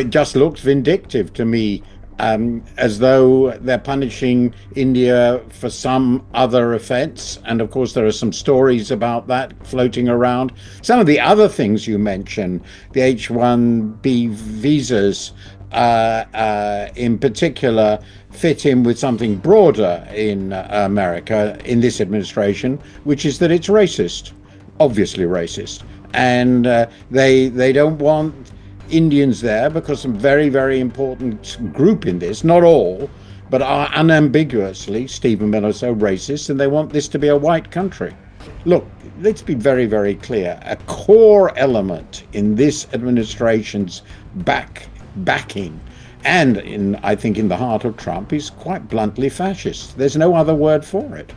It just looks vindictive to me, as though they're punishing India for some other offense. And of course, there are some stories about that floating around. Some of the other things you mentioned, the H-1B visas, in particular, fit in with something broader in America, in this administration, which is that it's racist, obviously racist. And they don't want Indians there because some very, very important group in this, not all, but are unambiguously, Stephen Miller, so racist, and they want this to be a white country. Look, let's be very, very clear. A core element in this administration's backing, and I think in the heart of Trump, is quite bluntly fascist. There's no other word for it.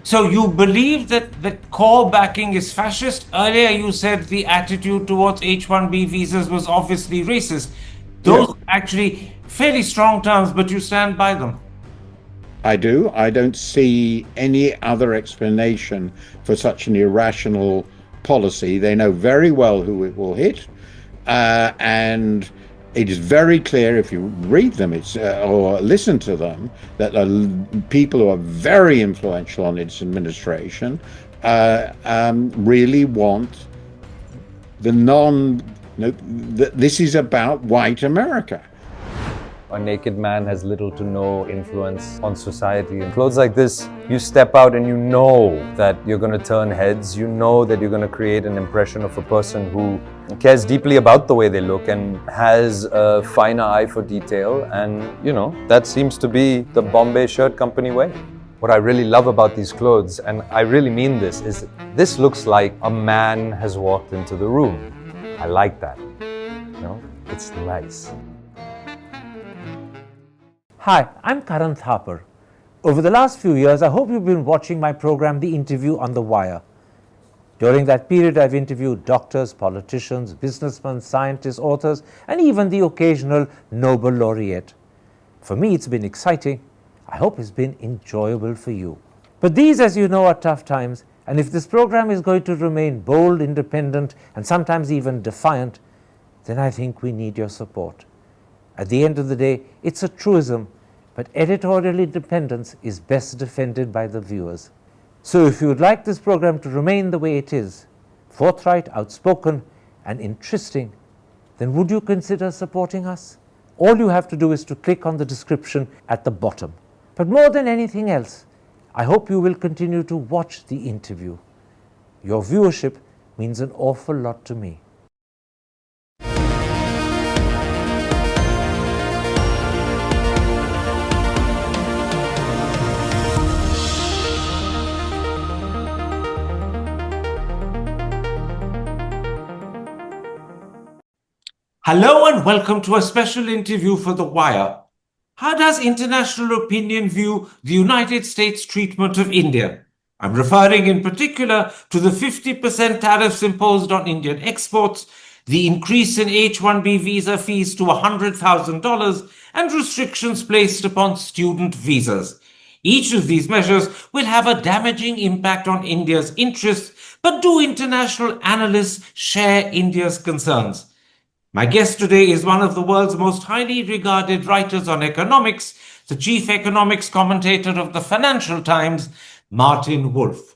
So you believe that the core backing is fascist? Earlier you said the attitude towards H-1B visas was obviously racist. Those Yeah. are actually fairly strong terms, but you stand by them. I do. I don't see any other explanation for such an irrational policy. They know very well who it will hit, and it is very clear if you read them or listen to them that people who are very influential on its administration really want the non. This is about white America. A naked man has little to no influence on society. In clothes like this, you step out and you know that you're going to turn heads. You know that you're going to create an impression of a person who cares deeply about the way they look and has a finer eye for detail. And, that seems to be the Bombay Shirt Company way. What I really love about these clothes, and I really mean this, is this looks like a man has walked into the room. I like that. It's nice. Hi, I'm Karan Thapar. Over the last few years, I hope you've been watching my program, The Interview on the Wire. During that period, I've interviewed doctors, politicians, businessmen, scientists, authors, and even the occasional Nobel laureate. For me, it's been exciting. I hope it's been enjoyable for you. But these, as you know, are tough times, and if this program is going to remain bold, independent, and sometimes even defiant, then I think we need your support. At the end of the day, it's a truism, but editorial independence is best defended by the viewers. So if you would like this program to remain the way it is, forthright, outspoken, and interesting, then would you consider supporting us? All you have to do is to click on the description at the bottom. But more than anything else, I hope you will continue to watch the interview. Your viewership means an awful lot to me. Hello and welcome to a special interview for The Wire. How does international opinion view the United States treatment of India? I'm referring in particular to the 50% tariffs imposed on Indian exports, the increase in H-1B visa fees to $100,000, and restrictions placed upon student visas. Each of these measures will have a damaging impact on India's interests, but do international analysts share India's concerns? My guest today is one of the world's most highly regarded writers on economics, the chief economics commentator of the Financial Times, Martin Wolf.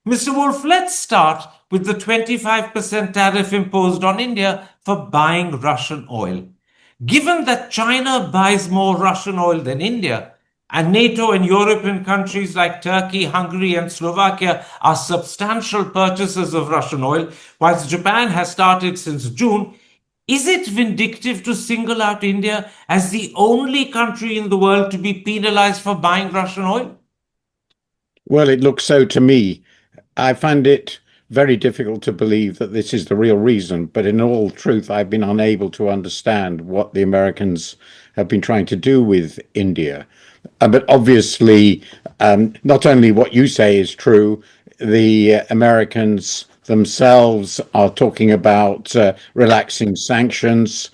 Mr. Wolf, let's start with the 25% tariff imposed on India for buying Russian oil. Given that China buys more Russian oil than India, and NATO and European countries like Turkey, Hungary, and Slovakia are substantial purchasers of Russian oil, whilst Japan has started since June, is it vindictive to single out India as the only country in the world to be penalized for buying Russian oil? Well, it looks so to me. I find it very difficult to believe that this is the real reason, but in all truth, I've been unable to understand what the Americans have been trying to do with India. But obviously, not only what you say is true, the Americans themselves are talking about relaxing sanctions.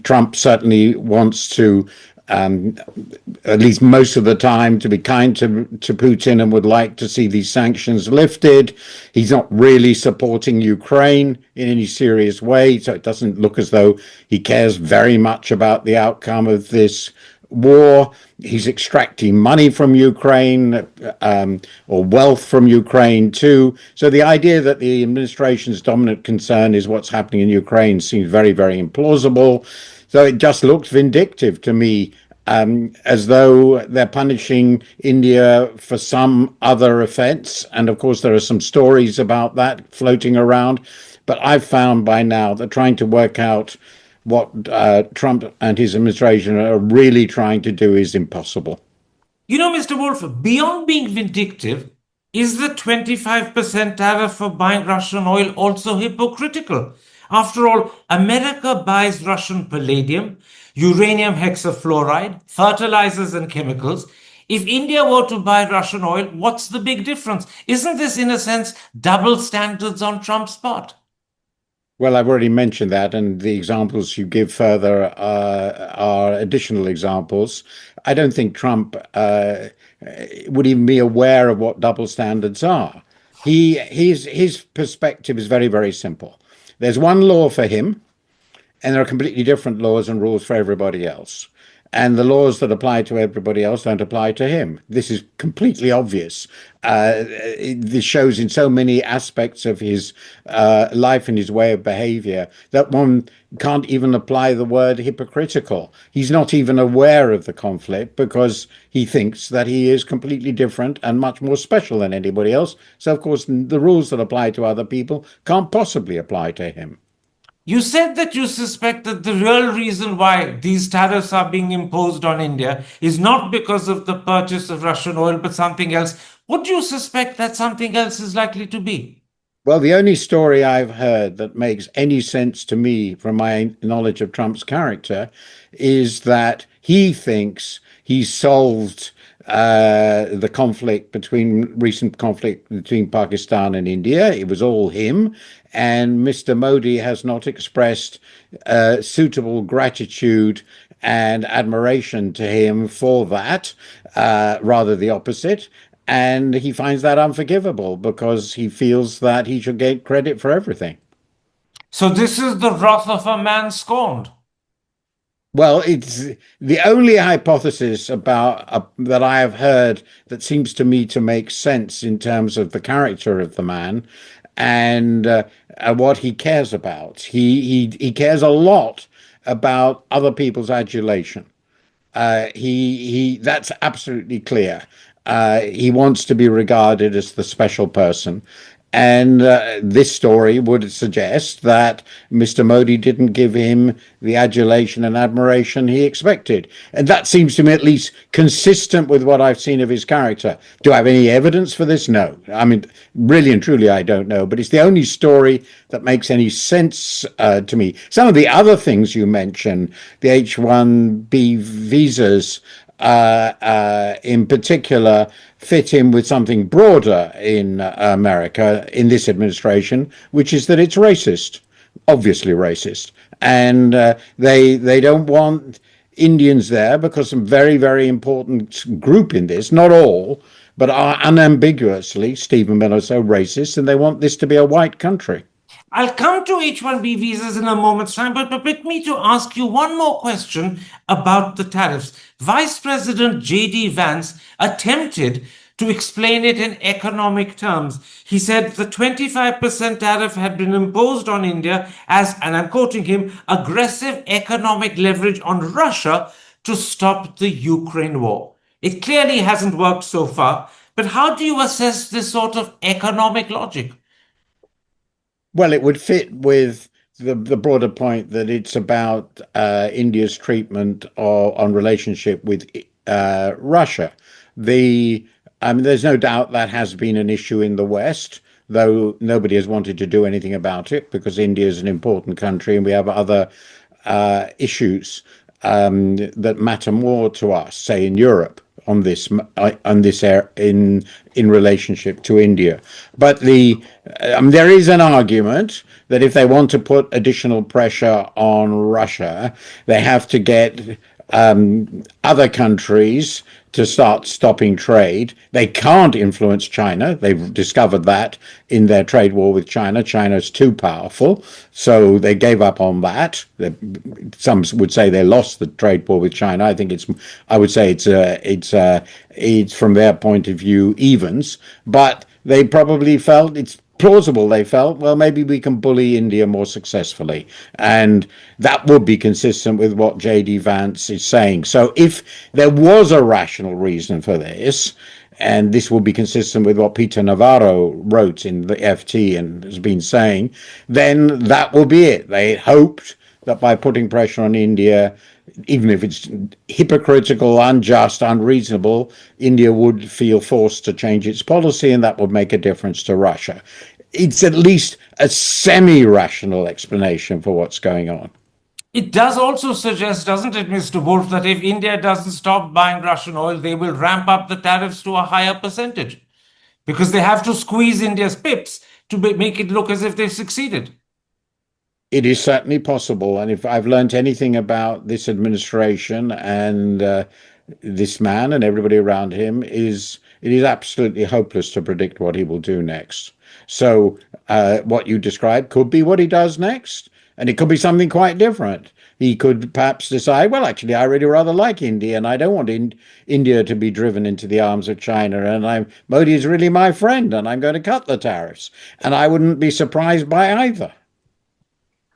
Trump certainly wants to at least most of the time, to be kind to Putin and would like to see these sanctions lifted. He's not really supporting Ukraine in any serious way, so it doesn't look as though he cares very much about the outcome of this war. He's extracting money from Ukraine, or wealth from Ukraine too. So the idea that the administration's dominant concern is what's happening in Ukraine seems very, very implausible. So it just looks vindictive to me, as though they're punishing India for some other offense. And of course, there are some stories about that floating around. But I've found by now that trying to work out what Trump and his administration are really trying to do is impossible. You know, Mr. Wolf, beyond being vindictive, is the 25% tariff for buying Russian oil also hypocritical? After all, America buys Russian palladium, uranium hexafluoride, fertilizers and chemicals. If India were to buy Russian oil, what's the big difference? Isn't this, in a sense, double standards on Trump's part? Well, I've already mentioned that, and the examples you give further are additional examples. I don't think Trump would even be aware of what double standards are. His perspective is very, very simple. There's one law for him, and there are completely different laws and rules for everybody else. And the laws that apply to everybody else don't apply to him. This is completely obvious. This shows in so many aspects of his life and his way of behavior that one can't even apply the word hypocritical. He's not even aware of the conflict because he thinks that he is completely different and much more special than anybody else. So, of course, the rules that apply to other people can't possibly apply to him. You said that you suspect that the real reason why these tariffs are being imposed on India is not because of the purchase of Russian oil, but something else. What do you suspect that something else is likely to be? Well, the only story I've heard that makes any sense to me from my knowledge of Trump's character is that he thinks he's solved the recent conflict between Pakistan and India. It was all him. And Mr. Modi has not expressed suitable gratitude and admiration to him for that, rather the opposite. And he finds that unforgivable because he feels that he should get credit for everything. So this is the wrath of a man scorned. Well, it's the only hypothesis about that I have heard that seems to me to make sense in terms of the character of the man and what he cares about. He cares a lot about other people's adulation. That's absolutely clear. He wants to be regarded as the special person. And this story would suggest that Mr. Modi didn't give him the adulation and admiration he expected. And that seems to me at least consistent with what I've seen of his character. Do I have any evidence for this? No. I mean, really and truly, I don't know. But it's the only story that makes any sense to me. Some of the other things you mentioned, the H-1B visas, in particular, fit in with something broader in America, in this administration, which is that it's racist, obviously racist. And they don't want Indians there because some very, very important group in this, not all, but are unambiguously, Stephen Miller, so racist, and they want this to be a white country. I'll come to H-1B visas in a moment's time, but permit me to ask you one more question about the tariffs. Vice President J.D. Vance attempted to explain it in economic terms. He said the 25% tariff had been imposed on India as, and I'm quoting him, aggressive economic leverage on Russia to stop the Ukraine war. It clearly hasn't worked so far, but how do you assess this sort of economic logic? Well, it would fit with the broader point that it's about India's treatment on relationship with Russia. There's no doubt that has been an issue in the West, though nobody has wanted to do anything about it because India is an important country and we have other issues that matter more to us, say in Europe, on this in relationship to India. But there is an argument that if they want to put additional pressure on Russia, they have to get other countries to start stopping trade. They can't influence China. They've discovered that in their trade war with China. China's too powerful, so they gave up on that. Some would say they lost the trade war with China. I would say it's from their point of view evens, but they probably felt it's plausible. They felt, well, maybe we can bully India more successfully. And that would be consistent with what J.D. Vance is saying. So if there was a rational reason for this, and this would be consistent with what Peter Navarro wrote in the FT and has been saying, then that will be it. They hoped that by putting pressure on India, even if it's hypocritical, unjust, unreasonable, India would feel forced to change its policy, and that would make a difference to Russia. It's at least a semi-rational explanation for what's going on. It does also suggest, doesn't it, Mr. Wolf, that if India doesn't stop buying Russian oil, they will ramp up the tariffs to a higher percentage because they have to squeeze India's pips to make it look as if they've succeeded. It is certainly possible. And if I've learned anything about this administration and this man and everybody around him, it is absolutely hopeless to predict what he will do next. So what you described could be what he does next, and it could be something quite different. He could perhaps decide, well, actually, I really rather like India, and I don't want India to be driven into the arms of China, and Modi is really my friend, and I'm going to cut the tariffs. And I wouldn't be surprised by either.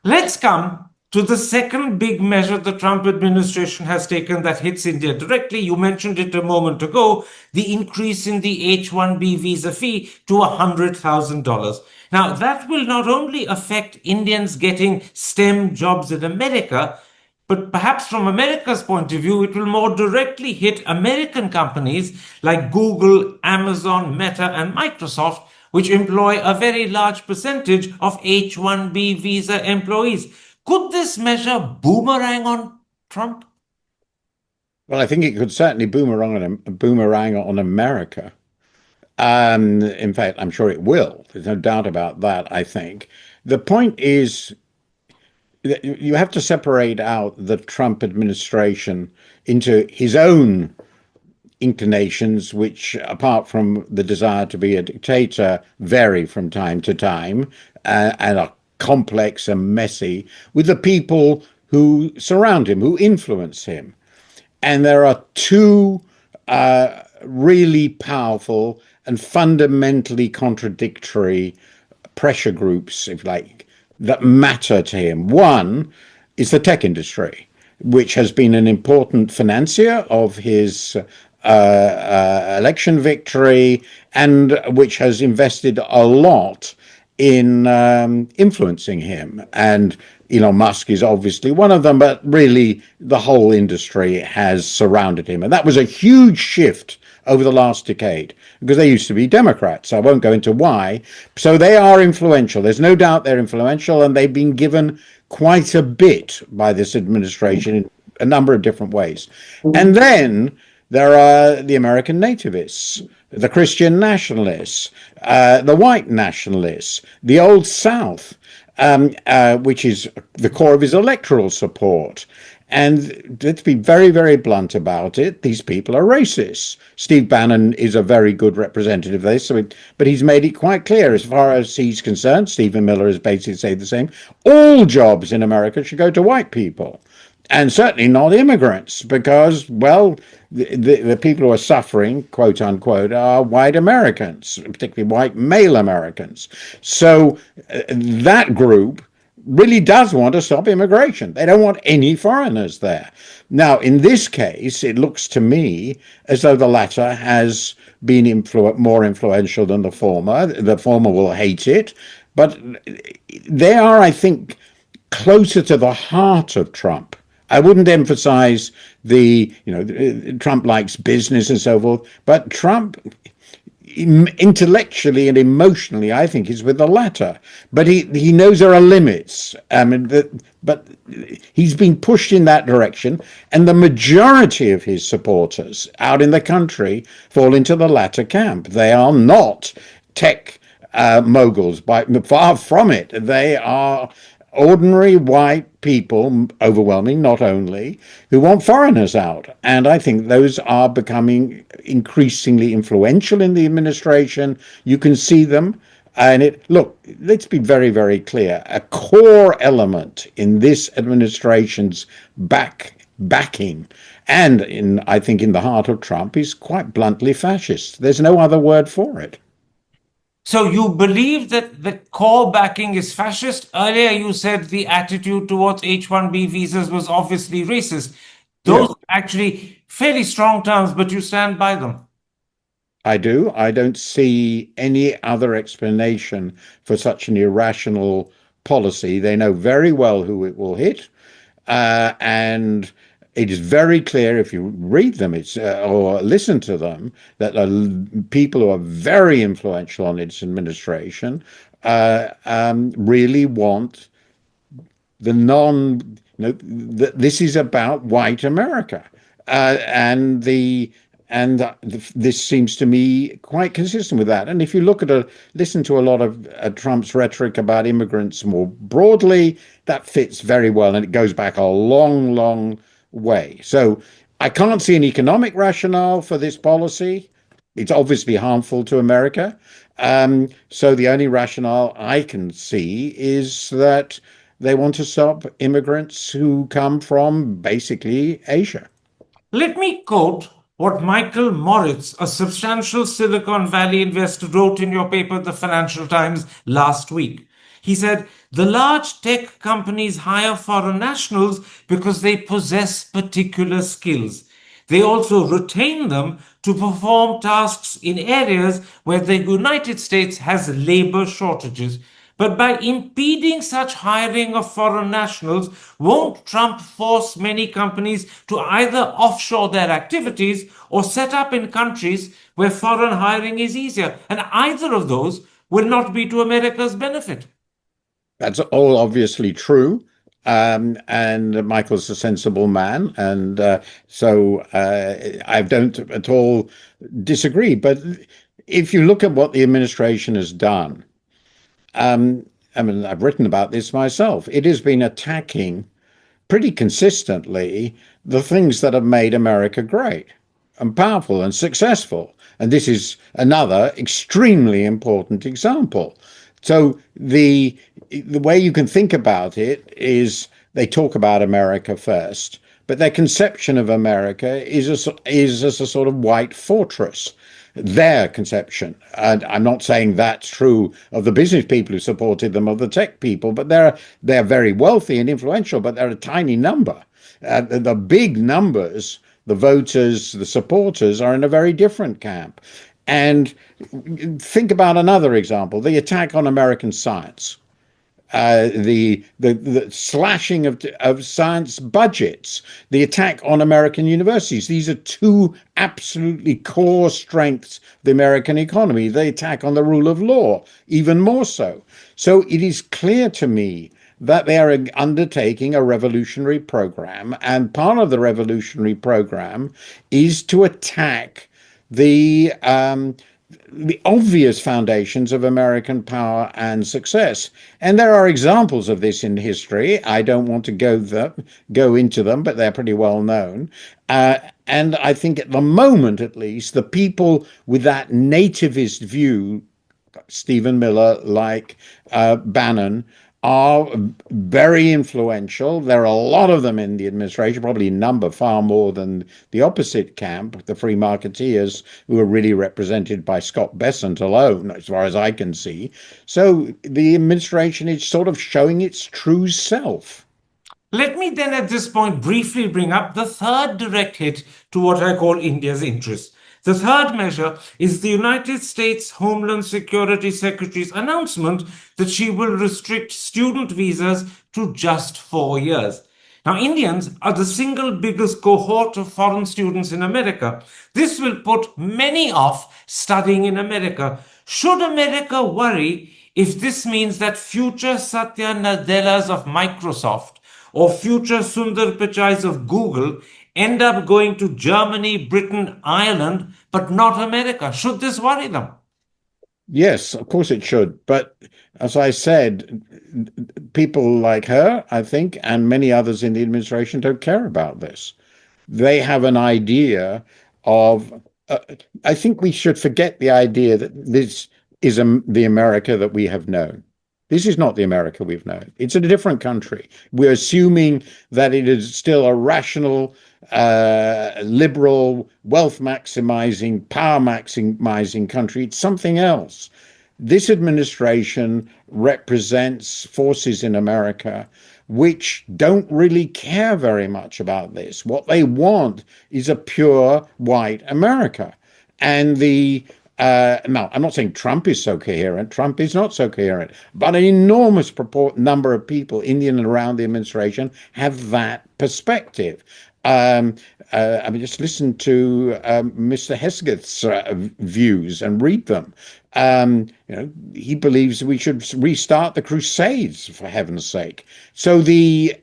Let's come to the second big measure the Trump administration has taken that hits India directly. You mentioned it a moment ago, the increase in the H-1B visa fee to $100,000. Now, that will not only affect Indians getting STEM jobs in America, but perhaps from America's point of view, it will more directly hit American companies like Google, Amazon, Meta, and Microsoft, which employ a very large percentage of H-1B visa employees. Could this measure boomerang on Trump? Well, I think it could certainly boomerang on America. In fact, I'm sure it will. There's no doubt about that, I think. The point is that you have to separate out the Trump administration into his own inclinations, which, apart from the desire to be a dictator, vary from time to time and are complex and messy, with the people who surround him, who influence him. And there are two really powerful and fundamentally contradictory pressure groups, if you like, that matter to him. One is the tech industry, which has been an important financier of his election victory, and which has invested a lot in influencing him. And Elon Musk is obviously one of them, but really the whole industry has surrounded him. And that was a huge shift over the last decade, because they used to be Democrats. I won't go into why. So they are influential. There's no doubt they're influential, and they've been given quite a bit by this administration in a number of different ways. And then there are the American nativists, the Christian nationalists, the white nationalists, the Old South, which is the core of his electoral support. And let's be very, very blunt about it. These people are racist. Steve Bannon is a very good representative of this, but he's made it quite clear, as far as he's concerned, Stephen Miller has basically said the same, all jobs in America should go to white people. And certainly not immigrants, because, well, the people who are suffering, quote unquote, are white Americans, particularly white male Americans. So that group really does want to stop immigration. They don't want any foreigners there. Now, in this case, it looks to me as though the latter has been more influential than the former. The former will hate it, but they are, I think, closer to the heart of Trump. I wouldn't emphasize Trump likes business and so forth, but Trump intellectually and emotionally, I think, is with the latter. But he knows there are limits. But he's been pushed in that direction, and the majority of his supporters out in the country fall into the latter camp. They are not tech moguls, far from it. They are ordinary white people, overwhelming, not only, who want foreigners out. And I think those are becoming increasingly influential in the administration. You can see them. And look, let's be very, very clear. A core element in this administration's backing, and I think in the heart of Trump, is quite bluntly fascist. There's no other word for it. So you believe that the core backing is fascist? Earlier you said the attitude towards H-1B visas was obviously racist. Yeah, Those are actually fairly strong terms, but you stand by them. I do. I don't see any other explanation for such an irrational policy. They know very well who it will hit. And it is very clear if you read them or listen to them that people who are very influential on its administration really want the non. This is about white America, and this seems to me quite consistent with that. And if you listen to a lot of Trump's rhetoric about immigrants more broadly, that fits very well, and it goes back a long, long way. So I can't see an economic rationale for this policy. It's obviously harmful to America. So the only rationale I can see is that they want to stop immigrants who come from basically Asia. Let me quote what Michael Moritz, a substantial Silicon Valley investor, wrote in your paper, The Financial Times, last week. He said, the large tech companies hire foreign nationals because they possess particular skills. They also retain them to perform tasks in areas where the United States has labor shortages. But by impeding such hiring of foreign nationals, won't Trump force many companies to either offshore their activities or set up in countries where foreign hiring is easier? And either of those will not be to America's benefit. That's all obviously true. And Michael's a sensible man, and I don't at all disagree. But if you look at what the administration has done, I mean, I've written about this myself. It has been attacking pretty consistently the things that have made America great and powerful and successful. And this is another extremely important example. So the way you can think about it is they talk about America first, but their conception of America is as a sort of white fortress. Their conception. And I'm not saying that's true of the business people who supported them, or the tech people, but they're very wealthy and influential, but they're a tiny number. The big numbers, the voters, the supporters, are in a very different camp. And think about another example: the attack on American science. The slashing of science budgets, the attack on American universities. These are two absolutely core strengths of the American economy. The attack on the rule of law, even more so. So it is clear to me that they are undertaking a revolutionary program, and part of the revolutionary program is to attack the obvious foundations of American power and success. And there are examples of this in history. I don't want to go into them, but they're pretty well known. And I think at the moment, at least, the people with that nativist view, Stephen Miller, like Bannon, are very influential. There are a lot of them in the administration, probably number far more than the opposite camp, the free marketeers, who are really represented by Scott Bessent alone, as far as I can see. So the administration is sort of showing its true self. Let me then at this point briefly bring up the third direct hit to what I call India's interests. The third measure is the United States Homeland Security Secretary's announcement that she will restrict student visas to just 4 years. Now, Indians are the single biggest cohort of foreign students in America. This will put many off studying in America. Should America worry if this means that future Satya Nadellas of Microsoft or future Sundar Pichais of Google end up going to Germany, Britain, Ireland, but not America? Should this worry them? Yes, of course it should. But as I said, people like her, I think, and many others in the administration don't care about this. They have an idea of, uh, I think we should forget the idea that this is the America that we have known. This is not the America we've known. It's a different country. We're assuming that it is still a rational, liberal, wealth maximizing, power maximizing country. It's something else. This administration represents forces in America which don't really care very much about this. What they want is a pure white America. And now, I'm not saying Trump is so coherent. Trump is not so coherent, but an enormous number of people in and around the administration have that perspective. Um, I mean, just listen to Mr. Hesketh's views and read them. He believes we should restart the Crusades, for heaven's sake. So the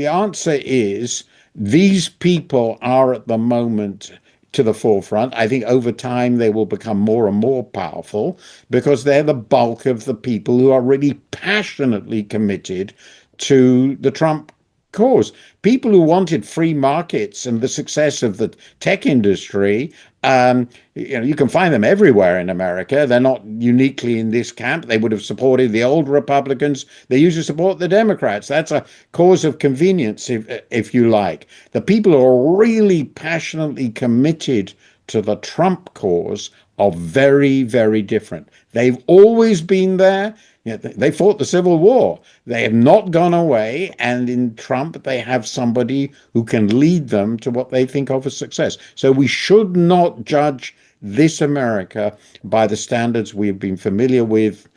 answer is these people are at the moment to the forefront. I think over time they will become more and more powerful because they're the bulk of the people who are really passionately committed to the Trump cause. People who wanted free markets and the success of the tech industry, you can find them everywhere in America. They're not uniquely in this camp. They would have supported the old Republicans. They usually support the Democrats. That's a cause of convenience, if you like. The people who are really passionately committed to the Trump cause are very, very different. They've always been there. They fought the Civil War. They have not gone away. And in Trump, they have somebody who can lead them to what they think of as success. So we should not judge this America by the standards we've been familiar with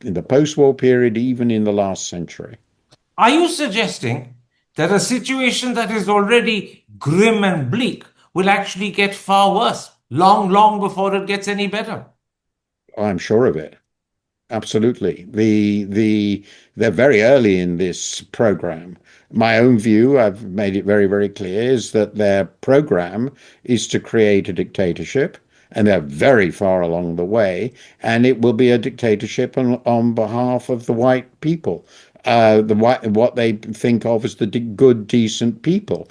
in the post-war period, even in the last century. Are you suggesting that a situation that is already grim and bleak will actually get far worse, long, long before it gets any better? I'm sure of it. Absolutely. They're very early in this program. My own view, I've made it very, very clear, is that their program is to create a dictatorship, and they're very far along the way, and it will be a dictatorship on behalf of the white people, what they think of as the good, decent people.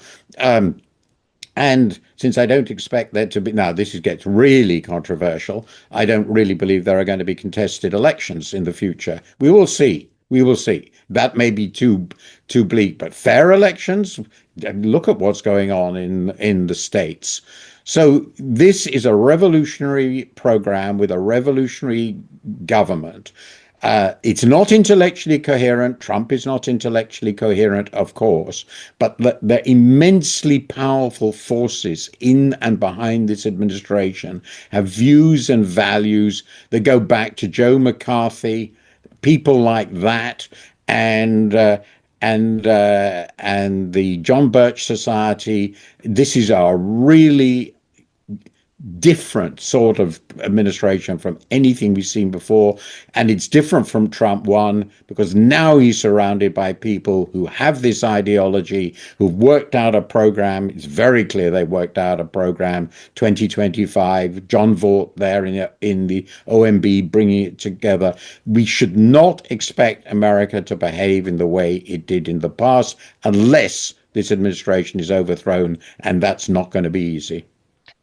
And since I don't expect there to be, now this gets really controversial, I don't really believe there are going to be contested elections in the future. We will see. We will see. That may be too bleak, but fair elections. Look at what's going on in the States. So this is a revolutionary program with a revolutionary government. It's not intellectually coherent. Trump is not intellectually coherent, of course, but the immensely powerful forces in and behind this administration have views and values that go back to Joe McCarthy, people like that, and the John Birch Society. This is a really different sort of administration from anything we've seen before. And it's different from Trump 1 because now he's surrounded by people who have this ideology, who've worked out a program. It's very clear they worked out a program, 2025, John Vought there in the OMB bringing it together. We should not expect America to behave in the way it did in the past unless this administration is overthrown, and that's not going to be easy.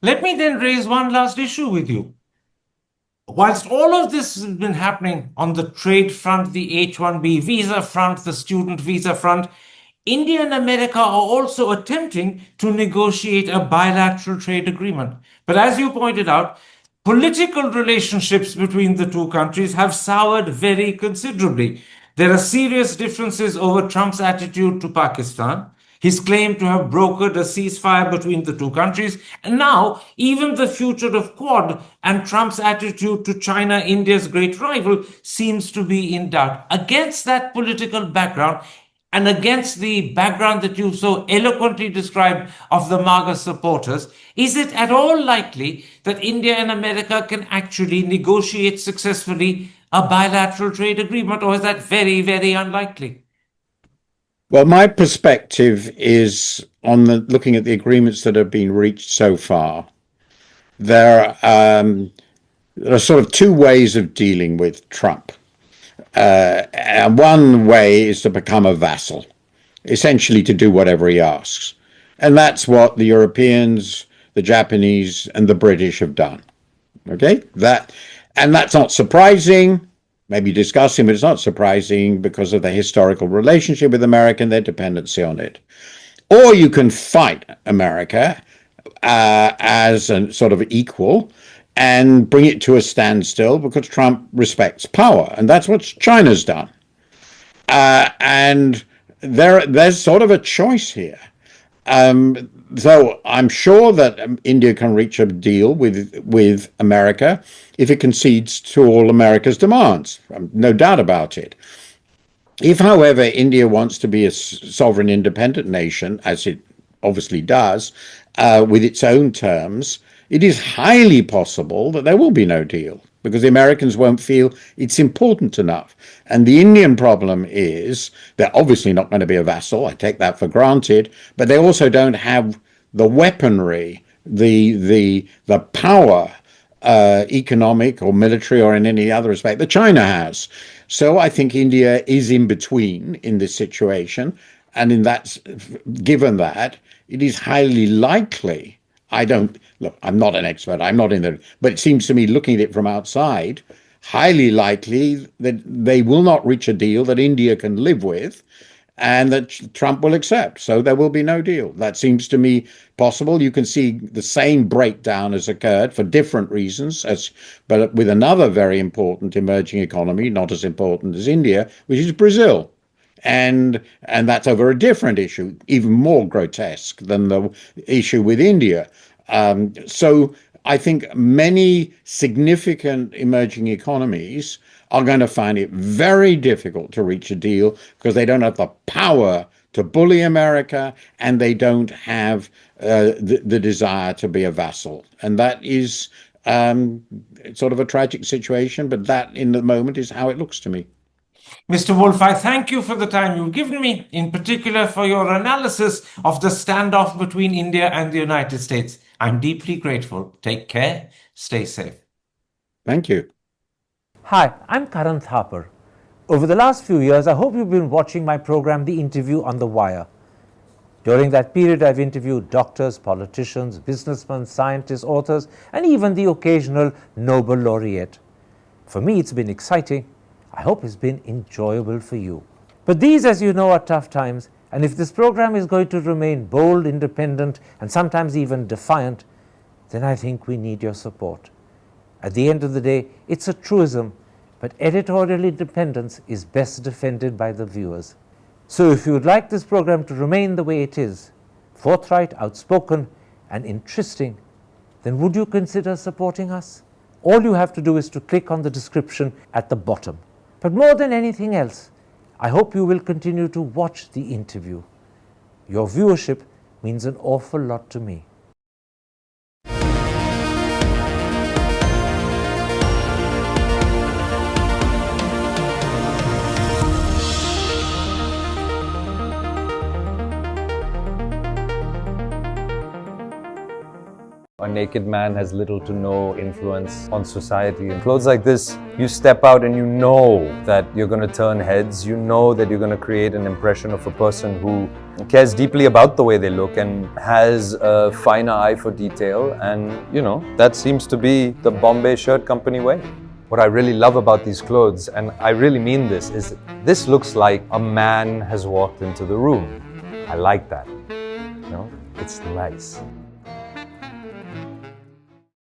Let me then raise one last issue with you. Whilst all of this has been happening on the trade front, the H-1B visa front, the student visa front, India and America are also attempting to negotiate a bilateral trade agreement. But as you pointed out, political relationships between the two countries have soured very considerably. There are serious differences over Trump's attitude to Pakistan, his claim to have brokered a ceasefire between the two countries, and now even the future of Quad and Trump's attitude to China, India's great rival, seems to be in doubt. Against that political background, and against the background that you so eloquently described of the MAGA supporters, is it at all likely that India and America can actually negotiate successfully a bilateral trade agreement, or is that very, very unlikely? Well, my perspective is on looking at the agreements that have been reached so far. There, there are sort of two ways of dealing with Trump. And one way is to become a vassal, essentially to do whatever he asks. And that's what the Europeans, the Japanese, and the British have done. Okay? And that's not surprising, maybe disgusting, but it's not surprising because of the historical relationship with America and their dependency on it. Or you can fight America as a sort of equal and bring it to a standstill because Trump respects power. And that's what China's done. And there's sort of a choice here. So I'm sure that India can reach a deal with America if it concedes to all America's demands. No doubt about it. If, however, India wants to be a sovereign independent nation, as it obviously does, with its own terms, it is highly possible that there will be no deal because the Americans won't feel it's important enough. And the Indian problem is they're obviously not going to be a vassal. I take that for granted, but they also don't have the weaponry, the power, economic or military or in any other respect that China has. So I think India is in between in this situation. And given that, it is highly likely. I'm not an expert, I'm not in there, but it seems to me, looking at it from outside, highly likely that they will not reach a deal that India can live with and that Trump will accept. So there will be no deal. That seems to me possible. You can see the same breakdown has occurred for different reasons, but with another very important emerging economy, not as important as India, which is Brazil. And that's over a different issue, even more grotesque than the issue with India. So I think many significant emerging economies are going to find it very difficult to reach a deal because they don't have the power to bully America and they don't have the desire to be a vassal. And that is sort of a tragic situation, but that in the moment is how it looks to me. Mr. Wolf, I thank you for the time you've given me, in particular for your analysis of the standoff between India and the United States. I'm deeply grateful. Take care. Stay safe. Thank you. Hi, I'm Karan Thapar. Over the last few years, I hope you've been watching my program, The Interview on the Wire. During that period, I've interviewed doctors, politicians, businessmen, scientists, authors, and even the occasional Nobel laureate. For me, it's been exciting. I hope it's been enjoyable for you. But these, as you know, are tough times, and if this program is going to remain bold, independent, and sometimes even defiant, then I think we need your support. At the end of the day, it's a truism, but editorial independence is best defended by the viewers. So if you would like this program to remain the way it is, forthright, outspoken, and interesting, then would you consider supporting us? All you have to do is to click on the description at the bottom. But more than anything else, I hope you will continue to watch the interview. Your viewership means an awful lot to me. A naked man has little to no influence on society. In clothes like this, you step out and you know that you're going to turn heads. You know that you're going to create an impression of a person who cares deeply about the way they look and has a finer eye for detail. And, that seems to be the Bombay Shirt Company way. What I really love about these clothes, and I really mean this, this looks like a man has walked into the room. I like that. It's nice.